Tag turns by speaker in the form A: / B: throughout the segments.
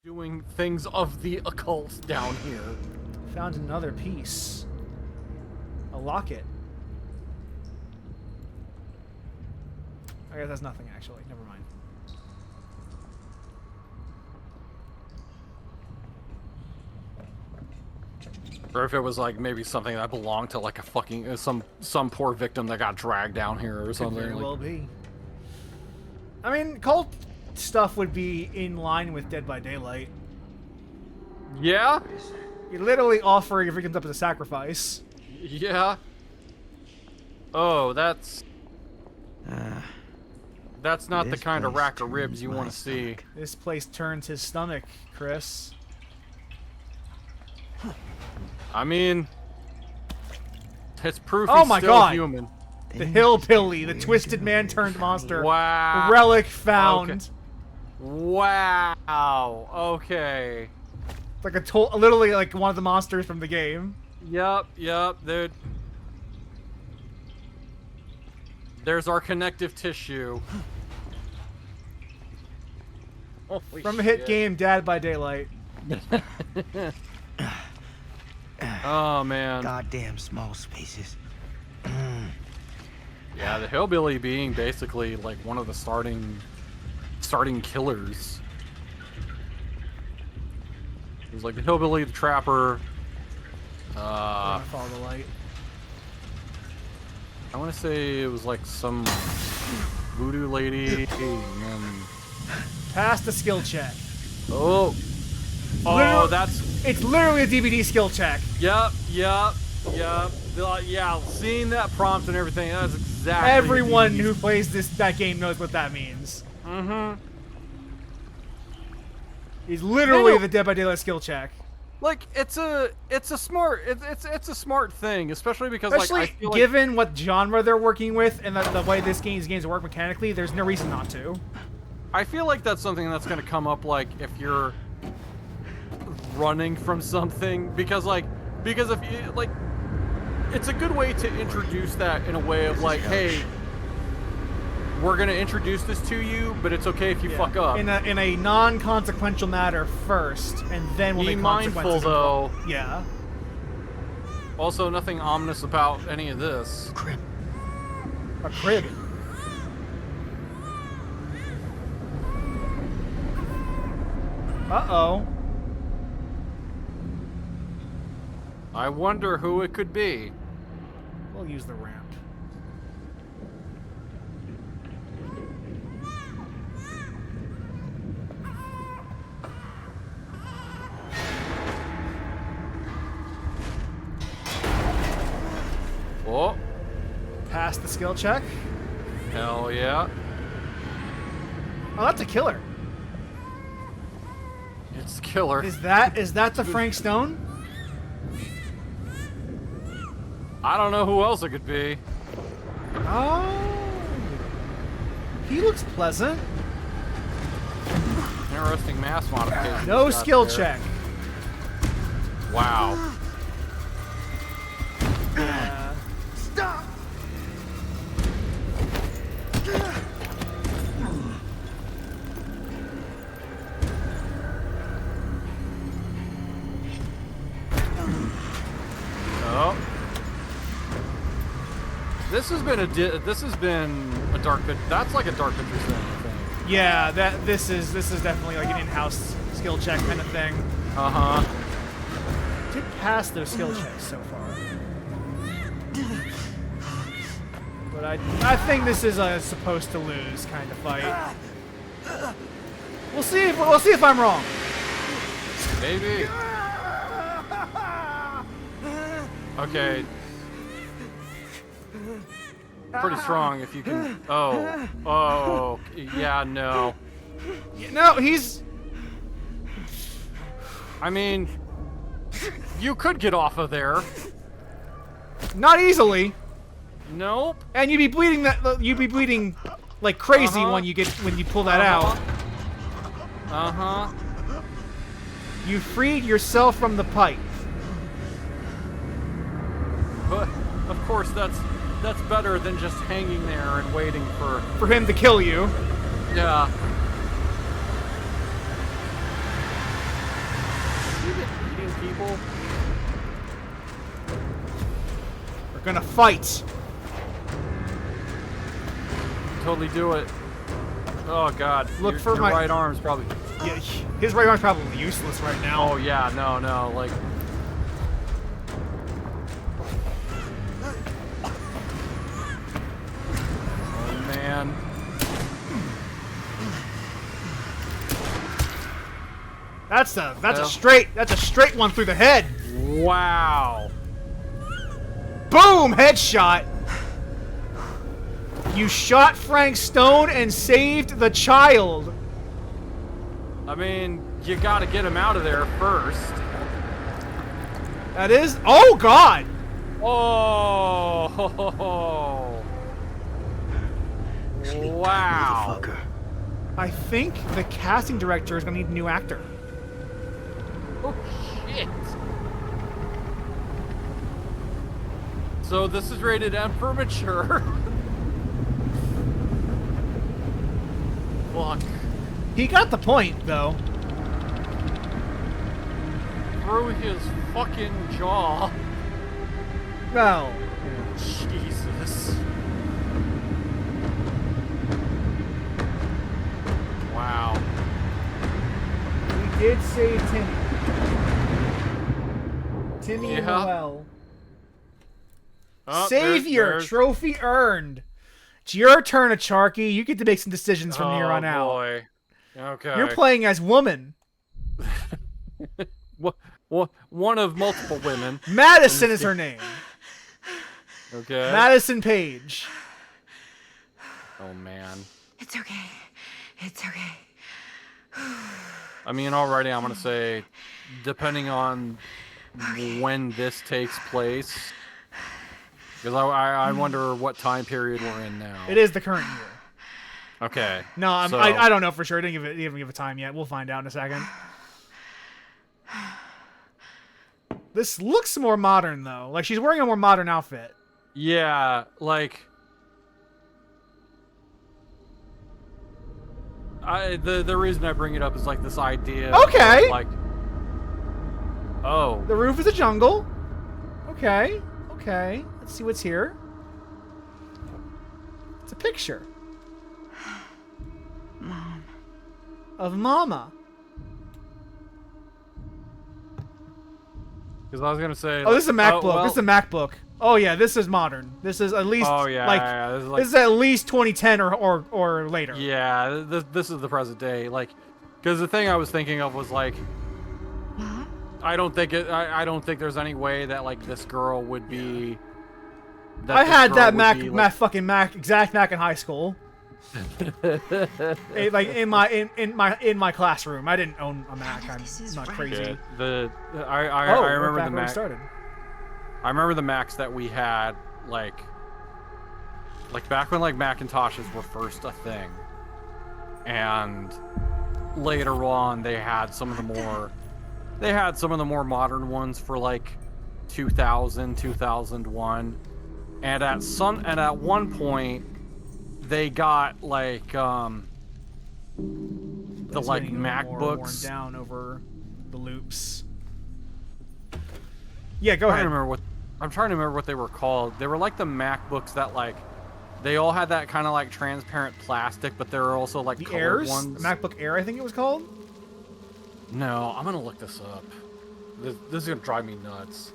A: doing things of the occult down here.
B: Found another piece. A locket. I guess that's nothing, actually. Never mind.
A: Or if it was like maybe something that belonged to like a fucking some poor victim that got dragged down here or something.
B: Could very
A: like,
B: well be. I mean, cult stuff would be in line with Dead by Daylight.
A: Yeah?
B: You're literally offering your victims up as a sacrifice.
A: Yeah. Oh, that's not the kind of rack of ribs you want to see.
B: This place turns his stomach, Chris.
A: I mean, it's proof
B: Oh
A: he's
B: my
A: still
B: God.
A: human.
B: The hillbilly, the twisted man turned monster.
A: Wow.
B: Relic found.
A: Okay. Wow. Okay.
B: It's like literally like one of the monsters from the game.
A: Yep, dude. There's our connective tissue. Holy
B: From a hit
A: shit.
B: game, Dead by Daylight.
A: Oh, man.
C: Goddamn small spaces.
A: Yeah, the hillbilly being basically like one of the starting killers. It was like the hillbilly, the trapper.
B: Follow the light.
A: I want to say it was like some voodoo lady. And...
B: Pass the skill check.
A: Oh,
B: Literally-
A: that's.
B: It's literally a DVD skill check.
A: Yep. Yeah, seeing that prompt and everything, that's exactly...
B: Everyone who plays that game knows what that means.
A: Mm-hmm.
B: He's literally the Dead by Daylight skill check.
A: Like, it's a smart thing, especially because,
B: Especially
A: like, I feel
B: given what genre they're working with and the way these games work mechanically, there's no reason not to.
A: I feel like that's something that's going to come up, like, if you're running from something, because if you, like, it's a good way to introduce that in a way of like, hey, we're gonna introduce this to you, but it's okay if you fuck up.
B: In a non-consequential matter first, and then we'll
A: Be
B: make
A: mindful
B: consequences
A: though.
B: involved. Yeah.
A: Also, nothing ominous about any of this.
C: Crib.
B: A crib. Uh-oh.
A: I wonder who it could be.
B: We'll use the ramp.
A: Oh,
B: Pass the skill check.
A: hell yeah.
B: Oh, that's a killer.
A: It's killer.
B: Is that the Frank Stone?
A: I don't know who else it could be.
B: Oh. He looks pleasant.
A: Interesting mass modification.
B: No
A: he's got
B: skill
A: there.
B: check.
A: Wow.
C: Stop!
A: Oh. This has been a dark pit. That's like a dark picture thing, I think.
B: Yeah, this is definitely like an in-house skill check kind of thing.
A: Uh-huh.
B: Did pass those skill checks so far. But I think this is a supposed to lose kind of fight. We'll see if I'm wrong.
A: Maybe. Okay. Pretty strong if you can. Oh, yeah, no.
B: No, he's
A: I mean, you could get off of there.
B: not easily,
A: Nope.
B: and you'd be bleeding like crazy when you pull that out.
A: Uh-huh.
B: You freed yourself from the pipe.
A: But of course that's better than just hanging there and waiting for
B: For him to kill you.
A: yeah. people.
B: We're gonna fight.
A: Totally do it. Oh god.
B: Look
A: your,
B: for
A: your
B: my-
A: right arm's probably.
B: Yeah, his right arm's probably useless right now.
A: Oh yeah, no, like. Oh man.
B: That's a
A: Well.
B: straight one through the head.
A: Wow.
B: Boom! Headshot. You shot Frank Stone and saved the child.
A: I mean, you gotta get him out of there first.
B: That is. Oh God!
A: Oh. Wow.
C: Motherfucker.
B: I think the casting director is gonna need a new actor.
A: Oh shit. So this is rated M for mature. Fuck.
B: He got the point, though.
A: Through his fucking jaw.
B: Well,
A: Jesus. Wow.
B: we did save Timmy. Timmy and
A: Yeah.
B: Noel.
A: Oh,
B: Savior
A: there's-
B: trophy earned. It's your turn, Acharky. You get to make some decisions from here on out.
A: Boy. Okay.
B: You're playing as woman.
A: One of multiple women.
B: Madison is her name.
A: Okay.
B: Madison Page.
A: Oh man.
D: It's okay. It's okay.
A: I mean, already I'm gonna say, depending on when this takes place, because I wonder what time period we're in now.
B: It is the current year.
A: Okay.
B: No,
A: so-
B: I don't know for sure. I didn't even give a time yet. We'll find out in a second. This looks more modern, though. Like, she's wearing a more modern outfit.
A: Yeah, like. The reason I bring it up is like this idea. of,
B: Okay.
A: like. Oh.
B: The roof is a jungle. Okay. Okay. Let's see what's here. It's a picture.
D: Mom.
B: Of Mama.
A: Because I was gonna say.
B: Oh, this is a MacBook.
A: well-
B: This is a MacBook. Oh yeah, this is modern. This is at least
A: Oh yeah,
B: like,
A: yeah, this is like
B: this is at least 2010 or later.
A: yeah, this is the present day. Like, because the thing I was thinking of was like,
D: Mom?
A: I don't think there's any way that like this girl would be.
B: I had that Mac,
A: Be,
B: Mac fucking Mac, exact Mac in high school. Like in my classroom. I didn't own a Mac. I'm
D: This is
B: not
D: right.
B: crazy.
A: Yeah, I
B: Oh,
A: I
B: we're
A: remember
B: back
A: the
B: where we
A: Mac.
B: started.
A: I remember the Macs that we had like back when like Macintoshes were first a thing, and later on they had some of the more modern ones for like 2000, 2001, and at one point they got like the
B: It's
A: like
B: getting more worn
A: MacBooks.
B: down over the loops. Yeah, go
A: I'm
B: ahead.
A: trying to remember what they were called. They were like the MacBooks that like they all had that kind of like transparent plastic, but there were also like
B: The
A: colored
B: Airs,
A: ones.
B: the MacBook Air, I think it was called.
A: No, I'm gonna look this up. This is gonna drive me nuts.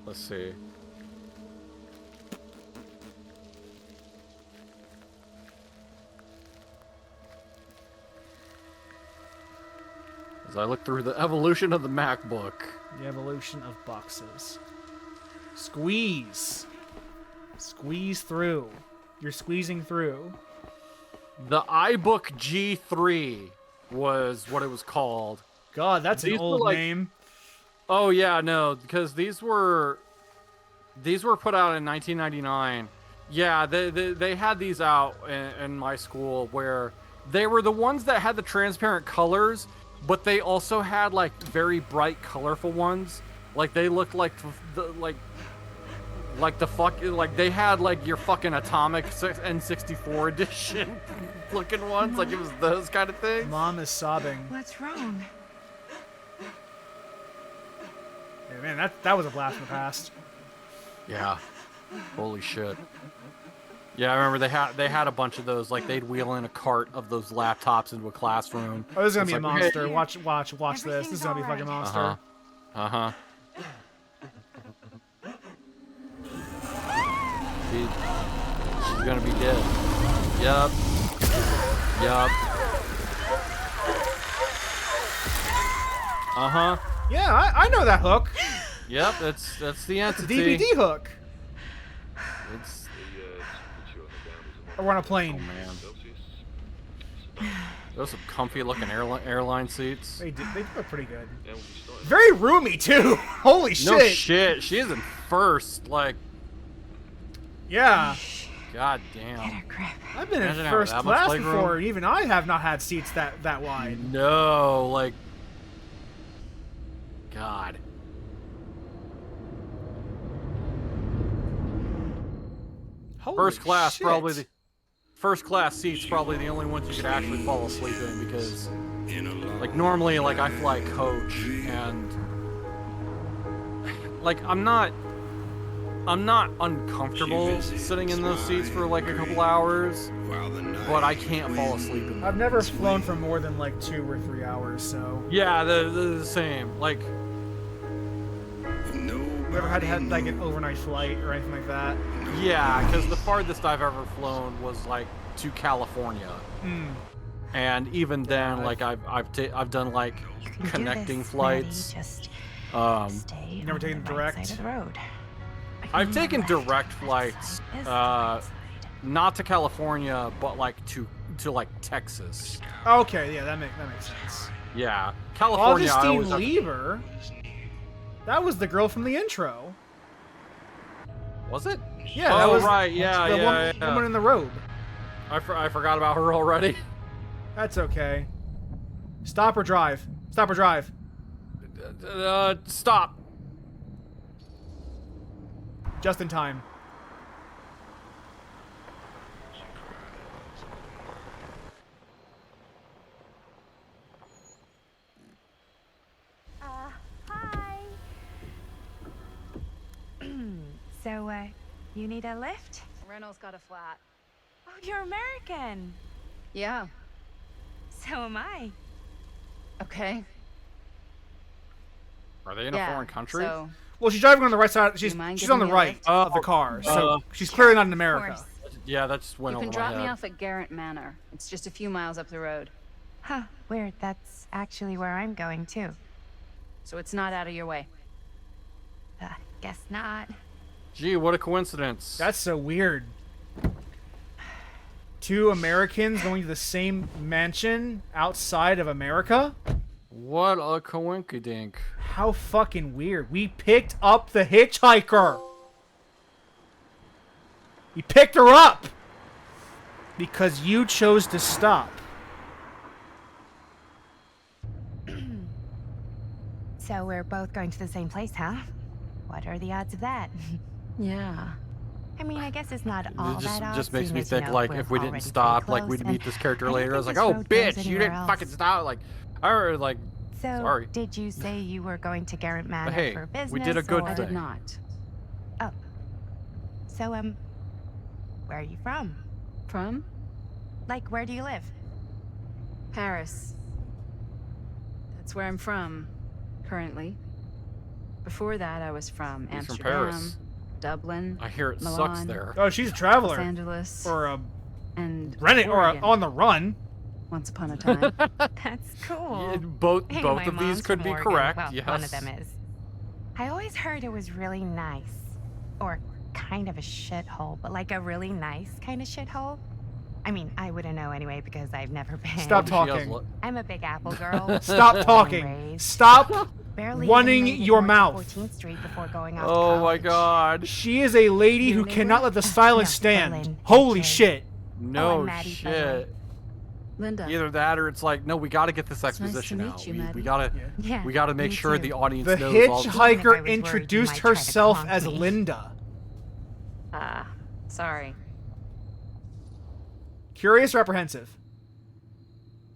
A: Let's see. As I look through the evolution of the MacBook.
B: The evolution of boxes. Squeeze. Squeeze through. You're squeezing through.
A: The iBook G3 was what it was called.
B: God, that's an
A: These were
B: old
A: like-
B: name.
A: Oh yeah, no, because these were put out in 1999. Yeah, they had these out in my school where they were the ones that had the transparent colors, but they also had like very bright, colorful ones. Like they looked like Like the like they had like your fucking Atomic N64 edition looking ones, like it was those kind of things.
B: Mom is sobbing.
D: What's wrong?
B: Yeah, man, that was a blast from the past.
A: Yeah. Holy shit. Yeah, I remember they had a bunch of those. Like they'd wheel in a cart of those laptops into a classroom.
B: Oh, this is gonna
A: It's
B: be a
A: like,
B: monster.
A: hey.
B: Watch this. This is gonna be a fucking monster.
A: Uh-huh. She's gonna be dead. Yup. Uh-huh.
B: Yeah, I know that hook.
A: Yep, that's the
B: It's a
A: entity.
B: DVD hook.
A: It's
B: Or we're on a
A: oh
B: plane.
A: man. Those some comfy looking airline seats.
B: They look pretty good. Very roomy too. Holy shit.
A: No shit. She is in first. Like,
B: Yeah.
A: god
D: Get
A: damn.
D: a grip.
B: I've been
A: Imagine
B: in
A: having
B: first
A: that much
B: class
A: legroom.
B: before, and even I have not had seats that wide.
A: No, like, God.
B: Holy
A: First class,
B: shit.
A: probably the first class seats, probably the only ones you could actually fall asleep in because, like, normally, like, I fly coach and, like, I'm not uncomfortable sitting in those seats for like a couple hours, but I can't fall asleep in them.
B: I've never flown for more than like 2 or 3 hours, so
A: Yeah, they're the same. Like,
B: never had to have like an overnight flight or anything like that.
A: yeah, because the farthest I've ever flown was like to California, and even then, like I've done like
D: You can do
A: connecting
D: this,
A: flights.
D: Maddie. Just stay
B: never
D: on
B: taken
D: the right
B: direct?
D: side of the road.
A: I've taken
D: Left
A: direct
D: side
A: flights,
D: is the right side.
A: not to California, but like to like Texas.
B: Okay, yeah, that makes sense.
A: Yeah, California. I
B: Augustine
A: always have to-
B: Lever. That was the girl from the intro.
A: Was it?
B: Yeah,
A: Oh,
B: that was
A: right, yeah,
B: the
A: yeah, yeah.
B: woman in the robe.
A: I forgot about her already.
B: That's okay. Stop or drive. Stop or drive.
A: Stop.
B: Just in time.
D: Hi. So, you need a lift?
E: Reynolds got a flat.
D: Oh, you're American.
E: Yeah.
D: So am I.
E: Okay.
A: Are they in
E: yeah.
A: a foreign country?
E: So,
B: Well, she's driving on the right side. She's
E: you mind
B: on the
E: giving me a
B: right
E: lift?
B: of the car, so she's clearly not in America.
D: course.
A: Yeah, that just went
E: you
A: over
E: can
A: my
E: drop
A: head.
E: me off at Garrett Manor. It's just a few miles up the road.
D: Huh, weird. That's actually where I'm going, too.
E: So it's not out of your way.
D: Guess not.
A: Gee, what a coincidence.
B: That's so weird. 2 Americans going to the same mansion outside of America?
A: What a coinkydink.
B: How fucking weird. We picked up the hitchhiker. We picked her up. Because you chose to stop.
D: So we're both going to the same place, huh? What are the odds of that?
E: Yeah.
D: I mean, I guess it's not all
A: It
D: that odd.
A: just makes
D: seeing
A: me
D: as, you
A: think
D: know,
A: like
D: we're
A: if we
D: already
A: didn't
D: pretty
A: stop, like
D: close,
A: we'd meet
D: and
A: this character
D: I don't
A: later. I
D: think
A: was like,
D: this
A: oh
D: road goes
A: bitch, you
D: anywhere
A: didn't fucking
D: else.
A: stop. Like, or like,
D: So,
A: sorry.
D: did you say you were going to Garrett Manor
A: hey,
D: for business?
A: we did a good
D: or...
E: I did
A: thing.
E: not.
D: Oh. So, where are you from?
E: From?
D: Like, where do you live?
E: Paris. That's where I'm from, currently. Before that, I was from
A: He's from
E: Amsterdam,
A: Paris.
E: Dublin,
A: I hear it sucks
E: Milan.
A: there.
B: Oh, she's a
E: Los
B: traveler.
E: Angeles,
B: Or a
E: and
B: rented or
E: Oregon,
B: on the run.
E: once upon a time.
D: That's cool.
A: Yeah, both
D: Hey,
A: both
D: my
A: of these
D: mom's
A: could
D: from
A: be
D: Oregon.
A: correct.
D: Well,
A: Yes.
D: one of them is. I always heard it was really nice. Or kind of a shithole, but like a really nice kind of shithole. I mean, I wouldn't know anyway because I've never been.
B: Stop
A: She has
B: talking.
A: lo-
D: I'm a Big Apple girl.
B: Stop
D: born and
B: talking.
D: raised.
B: Stop.
D: Barely
B: running
D: even made it
B: your
D: north to
B: mouth.
D: 14th Street before going off to
A: Oh my
D: college.
A: god.
B: She is a lady who
E: Your neighbor?
B: cannot let the silence
D: No,
B: stand.
D: Berlin.
B: Holy
D: Okay.
B: shit.
A: No
D: I'm Maddie, by the way.
A: shit.
E: Linda.
A: Either that or it's like, no, we got to get this
E: nice to
A: exposition
E: meet
A: out.
E: you,
A: we
E: Maddie.
A: gotta
D: Yeah,
A: we got to make
D: me
A: sure
D: too.
A: the audience
B: The
A: knows all.
D: Even if I
B: hitchhiker
D: was worried you
B: introduced
D: might try to
B: herself
D: clunk
B: as
D: me.
B: Linda.
E: Ah, sorry.
B: Curious or apprehensive?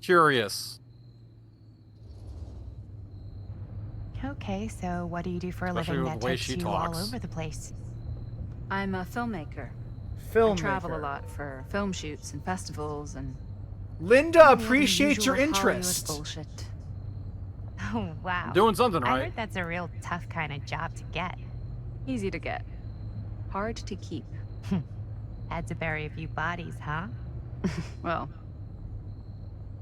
A: Curious.
D: Okay, so what do you do for a
A: Especially
D: living
A: with
D: that
A: the way
D: takes
A: she
D: you all
A: talks.
D: over the place?
E: I'm a filmmaker. I
B: Filmmaker.
E: travel a lot for film shoots and festivals and
B: Linda
E: all the
B: appreciates your
E: usual Hollywood
B: interest.
E: bullshit.
D: Oh, wow.
A: Doing something
D: I
A: right.
D: heard that's a real tough kind of job to get.
E: Easy to get. Hard to keep.
D: Had to bury a few bodies, huh?
E: Well,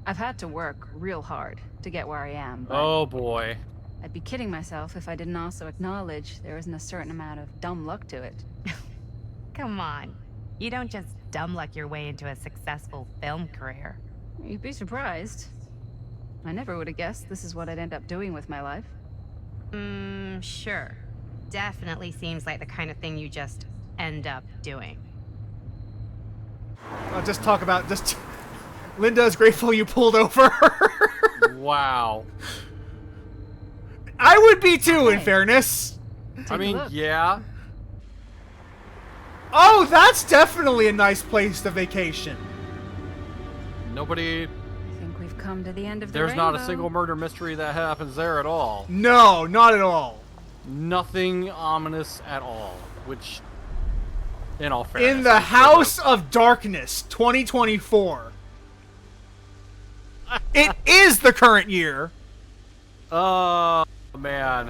E: I've had to work real hard to get where I am, but
A: Oh boy.
E: I'd be kidding myself if I didn't also acknowledge there isn't a certain amount of dumb luck to it.
D: Come on. You don't just dumb luck your way into a successful film career.
E: You'd be surprised. I never would have guessed this is what I'd end up doing with my life.
D: Sure. Definitely seems like the kind of thing you just end up doing.
B: I'll just talk about just. Linda is grateful you pulled over.
A: Wow.
B: I would be too, in
E: Hey.
B: fairness.
E: Take
A: I
E: a
A: mean,
E: look.
A: yeah.
B: Oh, that's definitely a nice place to vacation.
A: Nobody.
E: I think we've come to the end of the
A: There's not a
E: rainbow.
A: single murder mystery that happens there at all.
B: No, not at all.
A: Nothing ominous at all. Which, in all fairness,
B: In the
A: I
B: House of Darkness 2024. It is the current year.
A: Oh man,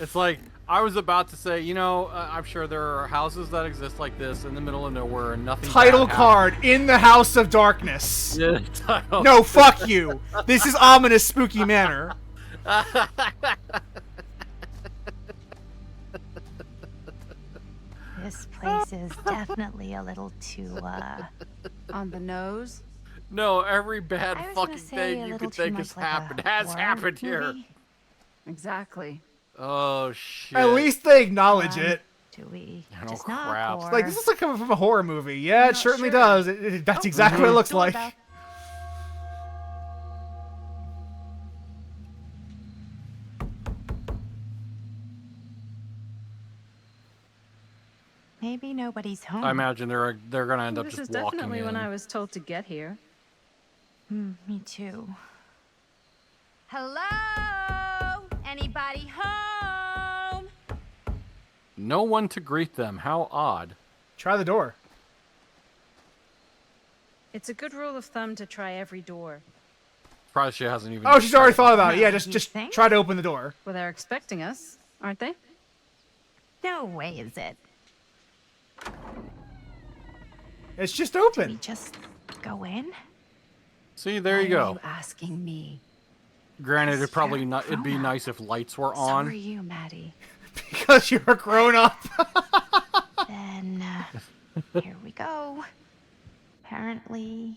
A: it's like I was about to say. You know, I'm sure there are houses that exist like this in the middle of nowhere, and nothing.
B: Title
A: bad
B: card in the House of Darkness.
A: happens. Yeah, title.
B: No, fuck you. This is ominous, spooky manor.
D: This place is definitely a little too,
E: On the nose.
A: No, every bad
D: I was
A: fucking
D: gonna say
A: thing
D: a
A: you
D: little
A: could
D: too
A: think
D: much
A: has
D: like a
A: happened has
D: horror
A: happened here.
D: movie.
E: Exactly.
A: Oh shit.
B: At least they acknowledge
D: Um,
B: it.
D: Do we
A: Oh,
D: just
A: crap.
D: knock or...
B: Like, this is like coming from a horror movie. Yeah, it
E: not
B: certainly
E: sure.
B: does. That's exactly what it looks like.
D: Doorbell. Maybe nobody's home.
A: I imagine they're gonna end up
E: This
A: just
E: is
A: walking
E: definitely
A: in.
E: when I was told to get here.
D: Me too. Hello? Anybody home?
A: No one to greet them. How odd.
B: Try the door.
E: It's a good rule of thumb to try every door.
A: Surprised she hasn't even.
B: Oh, she's already thought about it. Yeah,
D: You
B: just
D: think?
B: try to open the door.
E: Well, they're expecting us, aren't they?
D: No way is it.
B: It's just
D: We
B: open.
D: just go in?
A: See, there you
E: Why are
A: go.
E: you asking me?
A: Granted, it'd probably
D: You're
A: not. It'd be
D: grown-up.
A: nice if lights were
D: So
A: on.
D: are you, Maddie.
B: Because you're a grown up.
D: Then, here we go. Apparently...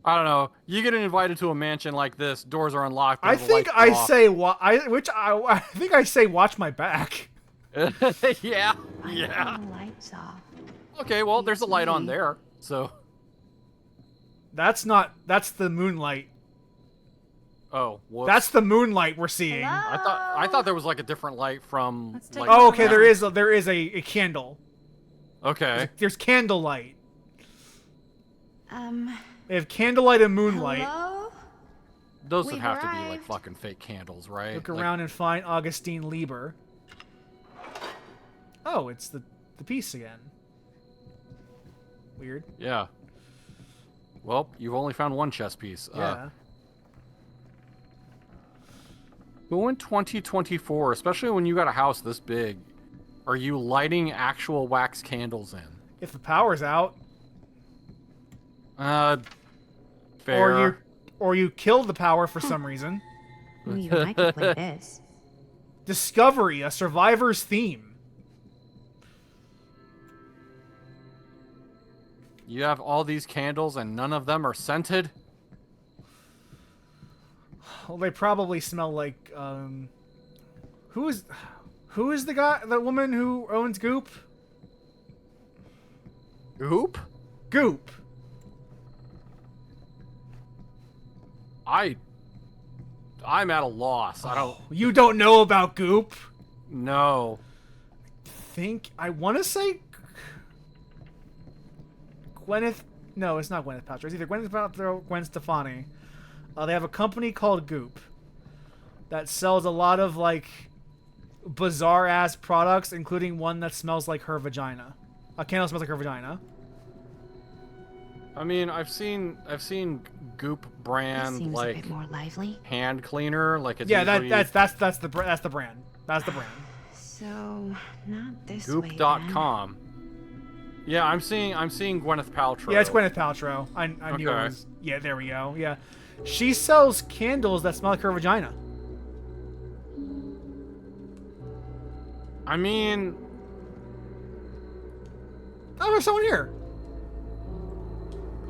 A: I don't know. You get invited to a mansion like this. Doors are unlocked.
B: I
A: the
B: think
A: lights
B: I
A: are off.
B: say I think I say watch my back.
A: yeah.
D: why
A: Yeah.
D: are the lights off?
A: Okay. Well, there's a light on
E: me.
A: there. So.
B: That's the moonlight.
A: Oh. Whoops.
B: That's the moonlight we're seeing.
A: I thought there was like a different light from.
E: Let's take
A: Like,
E: a
B: Oh,
E: look.
B: okay, there is a candle.
A: Okay.
B: There's candlelight.
D: Um,
B: They have candlelight and moonlight.
D: hello?
A: Those would
D: We've
A: have to be like
D: arrived.
A: fucking fake candles, right?
B: Look
A: Like-
B: around and find Augustine Lieber. Oh, it's the piece again. Weird.
A: Yeah. Well, you've only found one chess piece.
B: Yeah.
A: Who in 2024, especially when you got a house this big, are you lighting actual wax candles in?
B: If the power's out,
A: Fair.
B: or you kill the power for some reason.
D: Ooh, you might could play this.
B: Discovery, a survivor's theme.
A: You have all these candles and none of them are scented?
B: Well, they probably smell like who is the woman who owns Goop?
A: Goop?
B: Goop.
A: I'm at a loss. I don't
B: You don't know about Goop?
A: know.
B: I want to say Gwyneth. No, it's not Gwyneth Paltrow. It's either Gwyneth Paltrow or Gwen Stefani. They have a company called Goop that sells a lot of like bizarre ass products, including one that smells like her vagina. A candle smells like her vagina.
A: I mean, I've seen Goop
D: This
A: brand
D: seems a
A: like
D: bit more lively.
A: hand cleaner, like it's
B: Yeah,
A: usually
B: that's the brand. That's the brand.
D: So, not this way. then.
A: Goop.com. Yeah, I'm seeing Gwyneth Paltrow.
B: Yeah, it's Gwyneth Paltrow. I knew it
A: Okay.
B: was. Yeah, there we go. Yeah, she sells candles that smell like her vagina.
A: I mean,
B: Oh, there's someone here.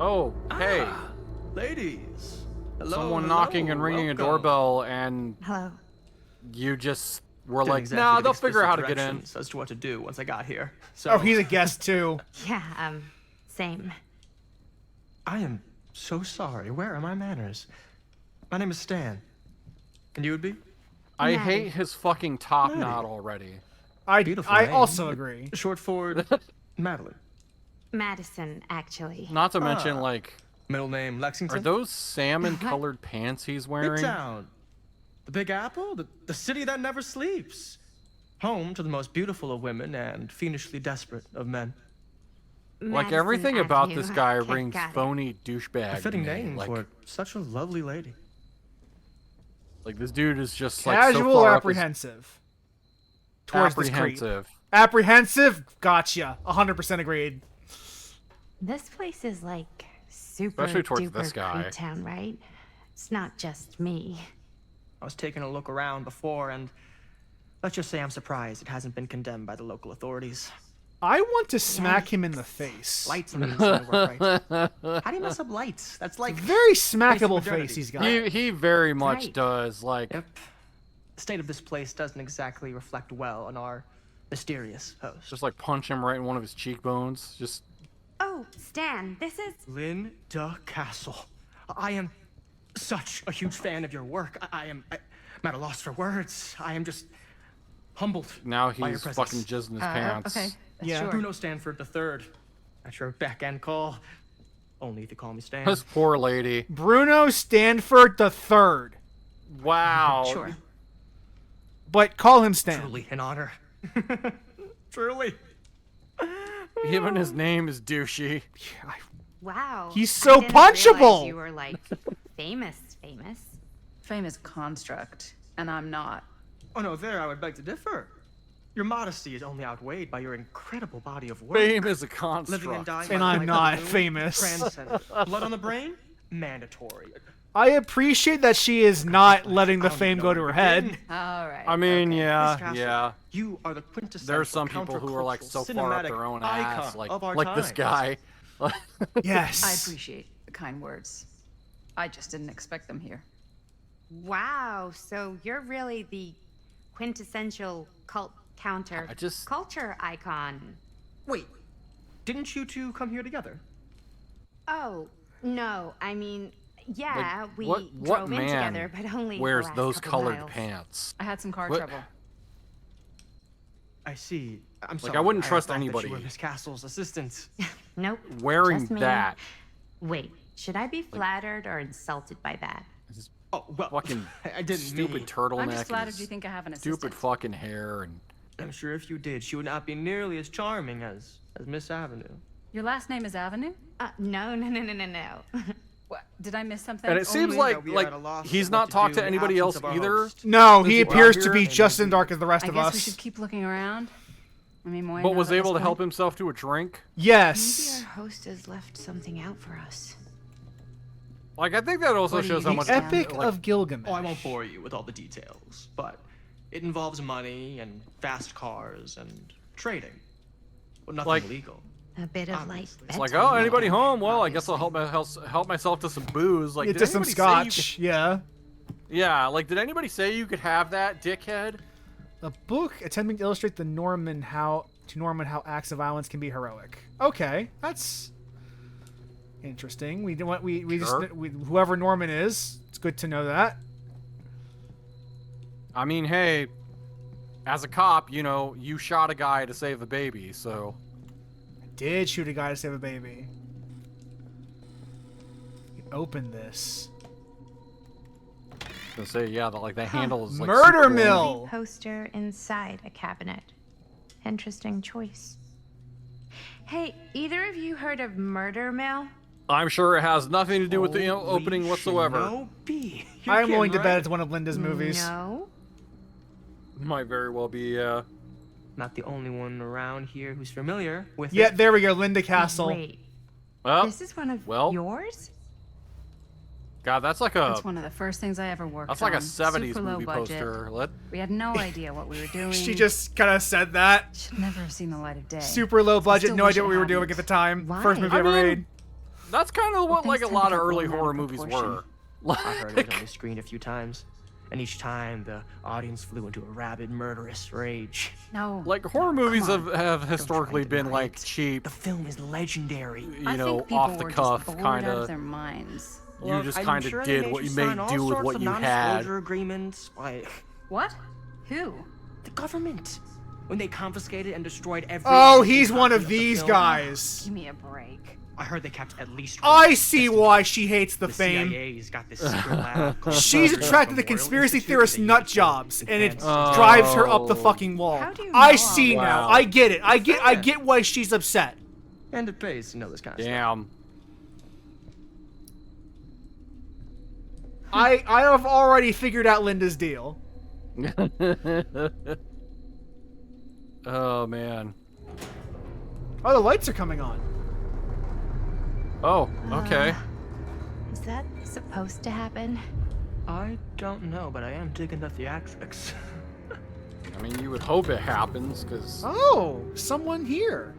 A: oh, hey,
C: Ladies. Hello.
A: someone knocking and ringing a doorbell, and
D: Hello.
A: you just were like,
C: Exactly
A: nah,
C: the
A: they'll figure out how to
C: explicit
A: get in.
C: directions as to what to do once I got here. So
B: Oh, he's a guest too.
D: Yeah, same.
C: I am so sorry. Where are my manners? My name is Stan. And you would be?
A: I
D: Maddie.
A: hate his fucking top
C: Maddie.
A: knot already.
C: Beautiful
B: I
C: name.
B: also agree.
C: Short for Madeline.
D: Madison, actually.
A: Not to mention,
C: Ah.
A: like,
C: Middle name Lexington.
A: are those salmon-colored pants he's wearing?
C: Midtown. The Big Apple, the city that never sleeps. Home to the most beautiful of women and fiendishly desperate of men.
A: Like
D: Madison
A: everything about
D: Avenue.
A: this guy
D: Okay,
A: rings
D: got it.
A: phony douchebag.
C: A fitting
A: to me.
C: name
A: like,
C: for such a lovely lady.
A: like this dude is just like so
B: Casual
A: far
B: or
A: up his-
B: apprehensive? Towards this creep.
A: apprehensive.
B: Apprehensive? Gotcha. 100% agreed.
D: This place is like super
A: Especially towards
D: duper
A: this guy.
D: creep town, right? It's not just me.
C: I was taking a look around before, and let's just say I'm surprised it hasn't been condemned by the local authorities.
B: I want to smack him in the face.
C: Lights and work, right? How do you mess up lights? That's like
B: Very smackable
C: modernity.
B: face he's got.
A: He very much
D: Right.
A: does. Like,
C: Yep. The state of this place doesn't exactly reflect well on our mysterious host.
A: just like punch him right in one of his cheekbones. Just
D: Oh, Stan, this is.
C: Linda Castle. I am such a huge fan of your work. I'm at a loss for words. I am just humbled
A: now
C: by your
A: he's
C: presence.
A: fucking jizzing his pants.
E: Okay.
B: Yeah.
E: Sure.
C: Bruno Stanford III. At your beck and call. Only if you call me Stan.
A: This poor lady.
B: Bruno Stanford III.
A: Wow.
E: Sure.
B: But call him Stan.
C: Truly an honor. Truly.
A: Even his name is douchey.
D: Wow.
B: He's
D: I
B: so
D: didn't realize
B: punchable.
D: You were like famous.
E: Fame is construct, and I'm not.
C: Oh no, there I would beg to differ. Your modesty is only outweighed by your incredible body of work.
A: Fame is a
C: Living and
A: construct.
C: dying.
B: And
C: by
B: I'm
C: the
B: not
C: light of the moon,
B: famous.
C: Transcendent. Blood on the brain? Mandatory.
B: I appreciate that she is not letting the
C: I don't
B: fame
C: know
B: go to
C: where
B: her
C: to
B: head.
C: begin.
E: All right.
A: I mean,
E: okay.
A: yeah,
C: Miss Castle,
A: yeah.
C: You are the quintessential
A: There's some people who are like so far up
C: countercultural
A: their own
C: cinematic
A: ass,
C: icon of our
A: like this
C: times.
A: guy.
B: Yes.
E: I appreciate the kind words. I just didn't expect them here.
D: Wow. So you're really the quintessential cult counter
A: I just-
D: culture icon.
C: Wait, didn't you two come here together?
D: Oh no. I mean, yeah, we
A: what
D: drove in
A: man
D: together, but only the
A: wears
D: last
A: those
D: couple
A: colored
D: miles.
A: pants?
E: I had some car
A: What-
E: trouble.
C: I see. I'm sorry.
A: Like, I wouldn't trust
C: thought that
A: anybody.
C: You were Miss Castle's assistant.
D: Nope.
A: Wearing
D: just me.
A: that.
D: Wait, should I be flattered or insulted by that?
C: Oh well,
A: Fucking
C: I didn't
A: stupid
C: mean.
A: turtleneck.
E: I'm just
A: and
E: flattered
A: his
E: you think I have an assistant.
A: stupid fucking hair and
C: I'm sure if you did, she would not be nearly as charming as Miss Avenue.
E: Your last name is Avenue?
D: No.
E: What? Did I miss something?
A: and it seems
C: Only
A: like
C: that we are at a loss
A: he's
C: of
A: not
C: what to
A: talked
C: do
A: to
C: in the
A: anybody else
C: absence of our
A: either.
C: host.
B: No,
A: This
B: he
A: is what
B: appears
A: I'm
B: to be
A: hearing.
B: just as dark as the rest
E: I
B: of
E: guess
B: us.
E: we should keep looking around. I mean, why
A: But
E: not
A: was
E: at
A: able
E: this
A: to help
E: point?
A: himself to a drink.
D: Maybe
B: Yes.
D: our host has left something out for us.
A: Like, I think that also
E: What do you
A: shows how
E: think,
A: much.
E: Sam?
B: Epic
A: like,
B: of Gilgamesh.
C: Oh, I won't bore you with all the details, but it involves money and fast cars and trading, but nothing
A: Like-
C: illegal.
D: A bit of light.
C: Obviously.
A: It's like,
D: bedtime
A: oh, anybody
D: reading.
A: home? Well, I guess I'll help myself to some booze. Like,
B: Yeah,
A: did
B: to some
A: anybody say you
B: scotch. Yeah.
A: could- yeah, like, did anybody say you could have that, dickhead?
B: A book attempting to illustrate the Norman how acts of violence can be heroic. Okay, that's interesting. We
A: Sure.
B: just whoever Norman is, it's good to know that.
A: I mean, hey, as a cop, you know, you shot a guy to save a baby, so
B: I did shoot a guy to save a baby. open this?
A: To say, yeah, the handle is like
B: Murder
A: super long.
B: mill.
D: Poster inside a cabinet. Interesting choice. Hey, either of you heard of Murder Mill?
A: I'm sure it has nothing to do with the opening
C: Holy
A: whatsoever.
C: Shinobi. You're
B: I'm willing to
C: kidding,
B: bet
C: right?
B: it's one of Linda's movies.
D: No.
A: Might very well be, yeah.
C: Not the only one around here who's familiar with
B: Yeah,
C: it.
B: there we go. Linda Castle.
D: Wait,
A: Well,
D: this is one of
A: well.
D: yours?
A: God, that's like a
E: That's one of the first things I ever worked on.
A: that's like a 70s
E: Super low
A: movie
E: budget.
A: poster.
E: We had no idea what we were doing.
B: She just kind of said that.
E: should never have seen the light of day.
B: Super low budget,
E: still
B: no
E: wish
B: idea
E: it
B: what we were doing
E: hadn't.
B: at the time.
D: Why?
B: First movie
A: I
B: ever
A: mean,
B: made.
A: That's kind of what
E: things
A: like a
E: tend to
A: lot of
E: get
A: early
E: blown out
A: horror
E: of
A: movies
E: proportion.
A: were.
C: I heard it was only screened a few times, and each time the audience flew into a rabid, murderous rage.
E: No.
A: Like horror movies
E: on.
A: have historically
C: to
A: been
C: deny
A: like
C: it.
A: cheap,
C: The film is legendary.
A: you
E: I
A: know,
E: think people
A: off the
E: were
A: cuff
E: just bored
A: kind
E: out of
A: of.
E: their minds.
A: You
C: Look,
A: just
C: I'm
A: kind of
C: sure they
A: did
C: made
A: what you
C: sign
A: made
C: all
A: do with
C: sorts
A: what
C: of
A: you had.
C: non-disclosure agreements, like
E: What? Who?
C: the government, when they confiscated and destroyed every.
B: Oh,
C: single
B: he's one
C: copy
B: of
C: the
B: these
C: film.
B: guys.
E: Give me a break.
C: I heard they kept at least.
B: I
C: one
B: see
C: just in
B: why
C: case.
B: she hates the fame.
C: CIA's got this secret lab called
B: She's
C: Murder
B: attracted to
C: Memorial
B: conspiracy
C: Institute
B: theorist
C: that
B: nut
C: uses
B: jobs, and it
C: enhanced-
B: drives her up the
A: Oh.
B: fucking wall.
D: How do you
B: I
D: know
B: see
A: all
B: now.
A: that?
B: I get it. I get why she's upset.
C: And it pays to know this kind of stuff.
A: Damn.
B: I have already figured out Linda's deal.
A: Oh man.
B: Oh, the lights are coming on.
A: Oh, okay.
D: Is that supposed to happen?
C: I don't know, but I am digging the theatrics.
A: I mean, you would hope it happens, cause.
B: Oh, someone here.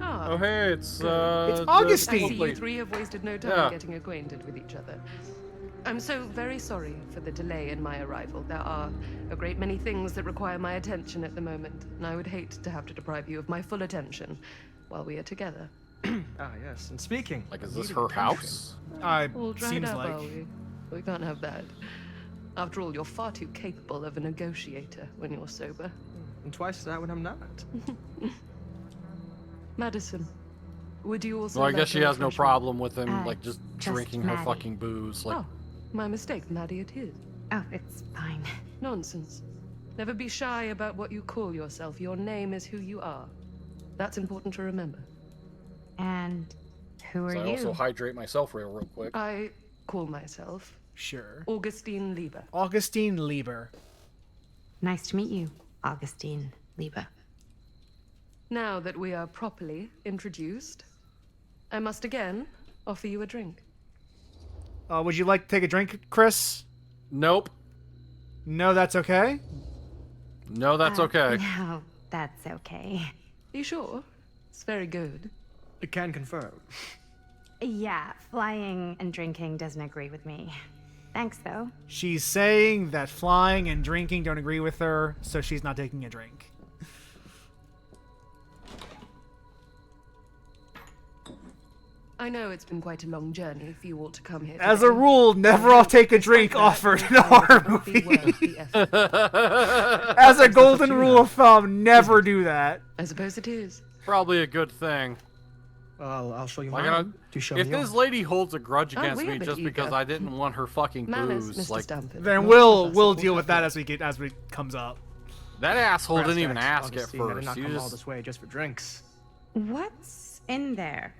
A: Oh hey, it's
B: It's
A: the
B: Augustine.
F: I see
A: lovely-
F: you three have wasted no time
A: Yeah.
F: getting acquainted with each other. I'm so very sorry for the delay in my arrival. There are a great many things that require my attention at the moment, and I would hate to have to deprive you of my full attention while we are together.
C: Ah, yes. And speaking.
A: Like, is
C: of
A: this
C: needing
A: her
C: attention,
A: house?
F: All dried
B: Seems
F: up,
B: like.
F: are we? We can't have that. After all, you're far too capable of a negotiator when you're sober.
C: And twice that when I'm not.
F: Madison, would you also
A: Well, I
F: like
A: guess she
F: a
A: has no
F: refreshment?
A: problem with him,
D: Uh,
A: like, just
D: just
A: drinking her
D: Maddie.
A: fucking booze. Like,
F: Oh, my mistake, Maddie it is.
D: Oh, it's fine.
F: Nonsense. Never be shy about what you call yourself. Your name is who you are. That's important to remember.
D: And who are
A: so I
D: you?
A: also hydrate myself real quick.
F: I call myself
B: Sure.
F: Augustine Lieber.
B: Augustine Lieber.
D: Nice to meet you, Augustine Lieber.
F: Now that we are properly introduced, I must again offer you a drink.
B: Would you like to take a drink, Chris?
A: Nope.
B: No, that's okay.
A: No, that's okay.
D: No, that's okay.
F: You sure? It's very good.
C: I can confirm.
D: Yeah, flying and drinking doesn't agree with me. Thanks, though.
B: She's saying that flying and drinking don't agree with her, so she's not taking a drink.
F: I know it's been quite a long journey for you all to come here.
B: As a
F: today.
B: rule, never I'll take a drink
F: That
B: offered
F: your
B: in a
F: time
B: horror
F: will not be
B: movie.
F: worth the effort.
B: As a golden rule of thumb, never do that.
F: I suppose it is.
A: Probably a good thing.
C: Well, I'll show you
A: Like,
C: mine. Do show
A: if
C: me
A: this
C: yours.
A: lady holds a grudge
F: Oh,
A: against
F: we're
A: me
F: a bit
A: just because
F: eager.
A: I didn't want her fucking
F: Manners,
A: booze,
F: Mr.
A: like
F: Stamford.
B: Then
F: Most
B: we'll
F: of us
B: we'll
F: will
B: deal with
F: have
B: that as it comes up.
A: that asshole didn't even
C: Brass
A: ask
C: tacks,
A: at
C: Augustine, I did
A: first.
C: not
A: You
C: come all
A: just
C: this way just for drinks.
D: What's in there?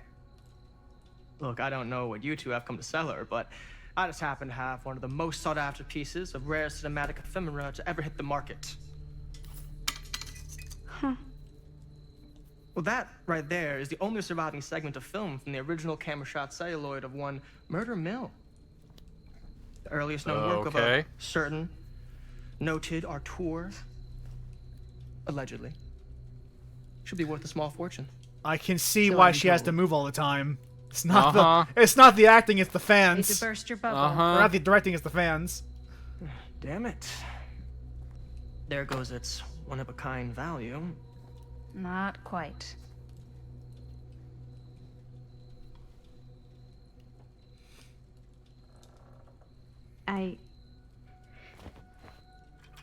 C: Look, I don't know what you two have come to sell her, but I just happen to have one of the most sought-after pieces of rare cinematic ephemera to ever hit the market. Well, that right there is the only surviving segment of film from the original camera shot celluloid of one Murder Mill. The earliest known work of a
A: Okay.
C: certain noted auteur. Allegedly. Should be worth a small fortune.
B: I can see
C: So
B: why
C: I'm
B: she has to
C: told.
B: move all the time. It's not
A: Uh-huh.
B: it's not the acting, it's the
E: Need
B: fans.
E: to burst your bubble.
B: Or not the directing, it's the fans.
C: Damn it. There goes its one-of-a-kind value.
E: Not quite.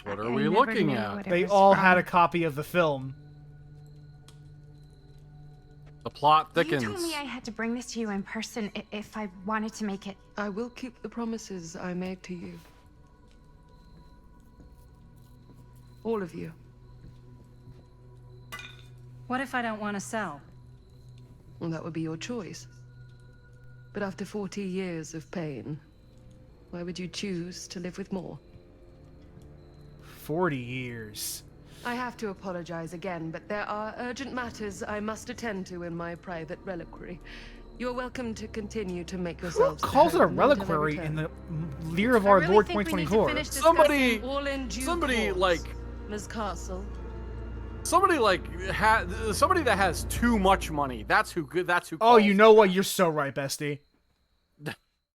A: What
D: I
A: are we
D: never
A: looking
D: knew
A: at?
D: what it
B: They
D: was
B: all
D: from.
B: had a copy of the film.
A: The plot
D: You
A: thickens.
D: told me I had to bring this to you in person if I wanted to make it.
F: I will keep the promises I made to you. All of you.
E: What if I don't want to sell?
F: Well, that would be your choice. But after 40 years of pain, why would you choose to live with more?
B: 40 years.
F: I have to apologize again, but there are urgent matters I must attend to in my private reliquary. You're welcome to continue to make
B: Who
F: yourselves. at
B: calls it a
F: home until I
B: reliquary in
F: return.
B: the year of
E: I
B: our
E: really
B: Lord
E: think we need to
B: 2024?
E: finish
A: Somebody,
F: All in due
A: somebody
F: course,
A: like,
F: Ms. Castle.
A: somebody like, somebody that has too much money. That's who good. That's who.
B: Oh,
A: calls
B: you know what? You're so right, bestie.